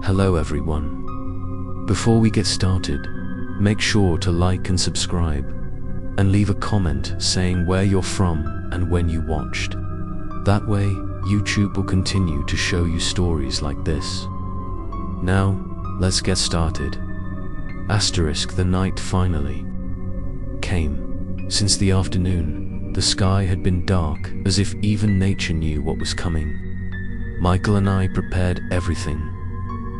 Hello everyone. Before we get started, make sure to like and subscribe, and leave a comment saying where you're from and when you watched. That way, YouTube will continue to show you stories like this. Now, let's get started. The night finally came. Since the afternoon, the sky had been dark, as if even nature knew what was coming. Michael and I prepared everything: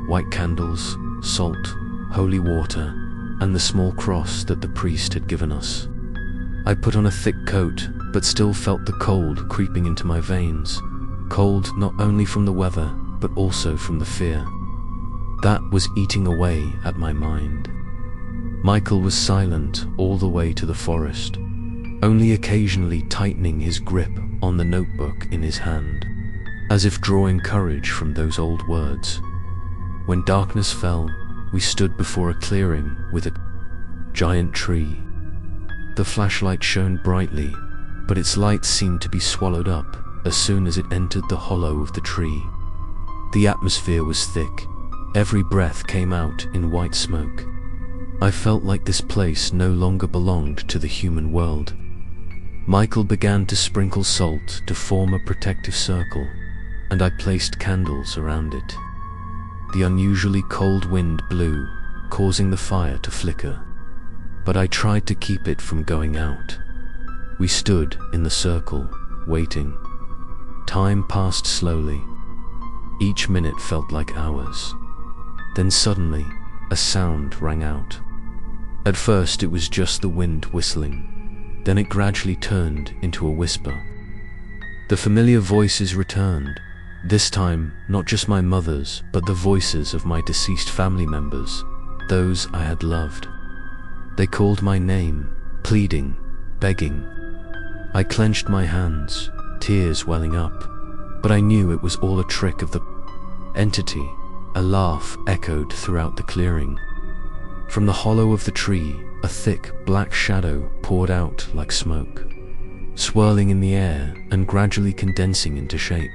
white candles, salt, holy water, and the small cross that the priest had given us. I put on a thick coat, but still felt the cold creeping into my veins. Cold not only from the weather, but also from the fear that was eating away at my mind. Michael was silent all the way to the forest, only occasionally tightening his grip on the notebook in his hand, as if drawing courage from those old words. When darkness fell, we stood before a clearing with a giant tree. The flashlight shone brightly, but its light seemed to be swallowed up as soon as it entered the hollow of the tree. The atmosphere was thick. Every breath came out in white smoke. I felt like this place no longer belonged to the human world. Michael began to sprinkle salt to form a protective circle, and I placed candles around it. The unusually cold wind blew, causing the fire to flicker, but I tried to keep it from going out. We stood in the circle, waiting. Time passed slowly. Each minute felt like hours. Then suddenly, a sound rang out. At first it was just the wind whistling. Then it gradually turned into a whisper. The familiar voices returned. This time, not just my mother's, but the voices of my deceased family members, those I had loved. They called my name, pleading, begging. I clenched my hands, tears welling up, but I knew it was all a trick of the entity. A laugh echoed throughout the clearing. From the hollow of the tree, a thick, black shadow poured out like smoke, swirling in the air and gradually condensing into shape.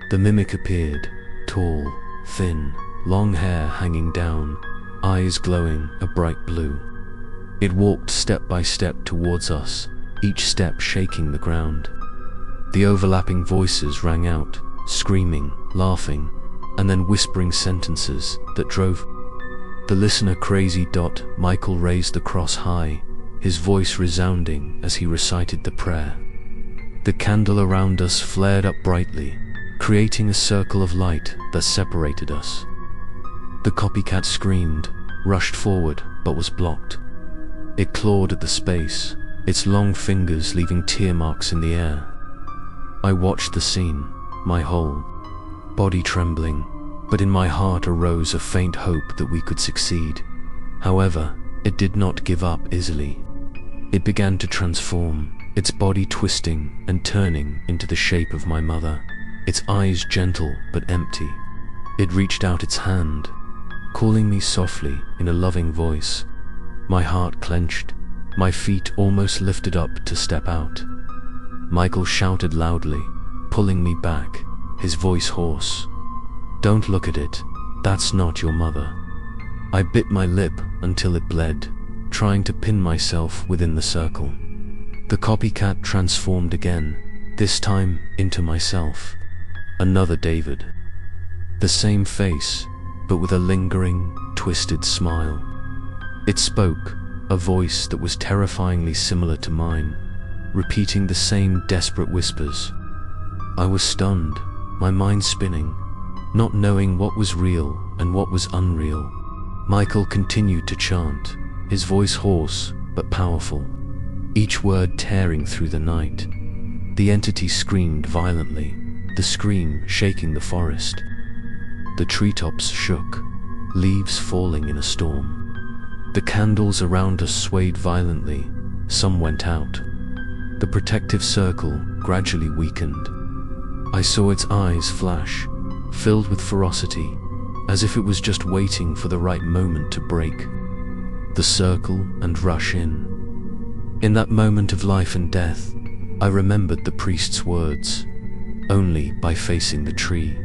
The mimic appeared, tall, thin, long hair hanging down, eyes glowing a bright blue. It walked step by step towards us, each step shaking the ground. The overlapping voices rang out, screaming, laughing, and then whispering sentences that drove the listener crazy. Michael raised the cross high, his voice resounding as he recited the prayer. The candle around us flared up brightly, creating a circle of light that separated us. The copycat screamed, rushed forward, but was blocked. It clawed at the space, its long fingers leaving tear marks in the air. I watched the scene, my whole body trembling, but in my heart arose a faint hope that we could succeed. However, it did not give up easily. It began to transform, its body twisting and turning into the shape of my mother, its eyes gentle but empty. It reached out its hand, calling me softly in a loving voice. My heart clenched, my feet almost lifted up to step out. Michael shouted loudly, pulling me back, his voice hoarse. "Don't look at it, that's not your mother." I bit my lip until it bled, trying to pin myself within the circle. The copycat transformed again, this time into myself. Another David. The same face, but with a lingering, twisted smile. It spoke, a voice that was terrifyingly similar to mine, repeating the same desperate whispers. I was stunned, my mind spinning, not knowing what was real and what was unreal. Michael continued to chant, his voice hoarse but powerful, each word tearing through the night. The entity screamed violently, the scream shaking the forest. The treetops shook, leaves falling in a storm. The candles around us swayed violently, some went out. The protective circle gradually weakened. I saw its eyes flash, filled with ferocity, as if it was just waiting for the right moment to break the circle and rush in. In that moment of life and death, I remembered the priest's words, "Only by facing the tree,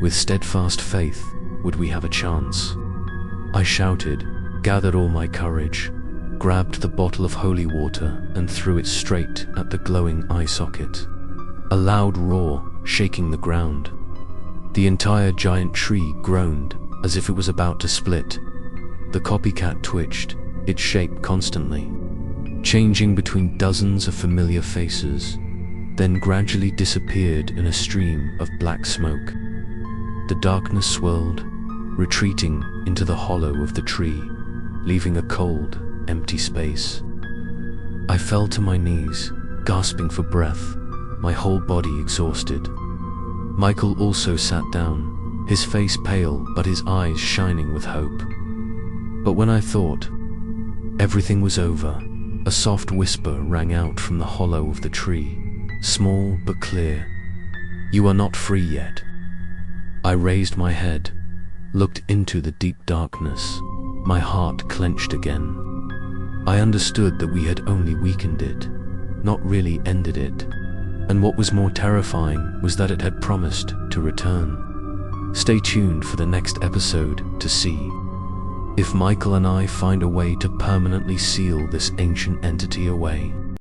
with steadfast faith, would we have a chance? I shouted, gathered all my courage, grabbed the bottle of holy water and threw it straight at the glowing eye socket. A loud roar, shaking the ground. The entire giant tree groaned as if it was about to split. The copycat twitched, its shape constantly, changing between dozens of familiar faces, then gradually disappeared in a stream of black smoke. The darkness swirled, retreating into the hollow of the tree, leaving a cold, empty space. I fell to my knees, gasping for breath, my whole body exhausted. Michael also sat down, his face pale but his eyes shining with hope. But when I thought everything was over, a soft whisper rang out from the hollow of the tree, small but clear. "You are not free yet." I raised my head, looked into the deep darkness, my heart clenched again. I understood that we had only weakened it, not really ended it, and what was more terrifying was that it had promised to return. Stay tuned for the next episode to see if Michael and I find a way to permanently seal this ancient entity away.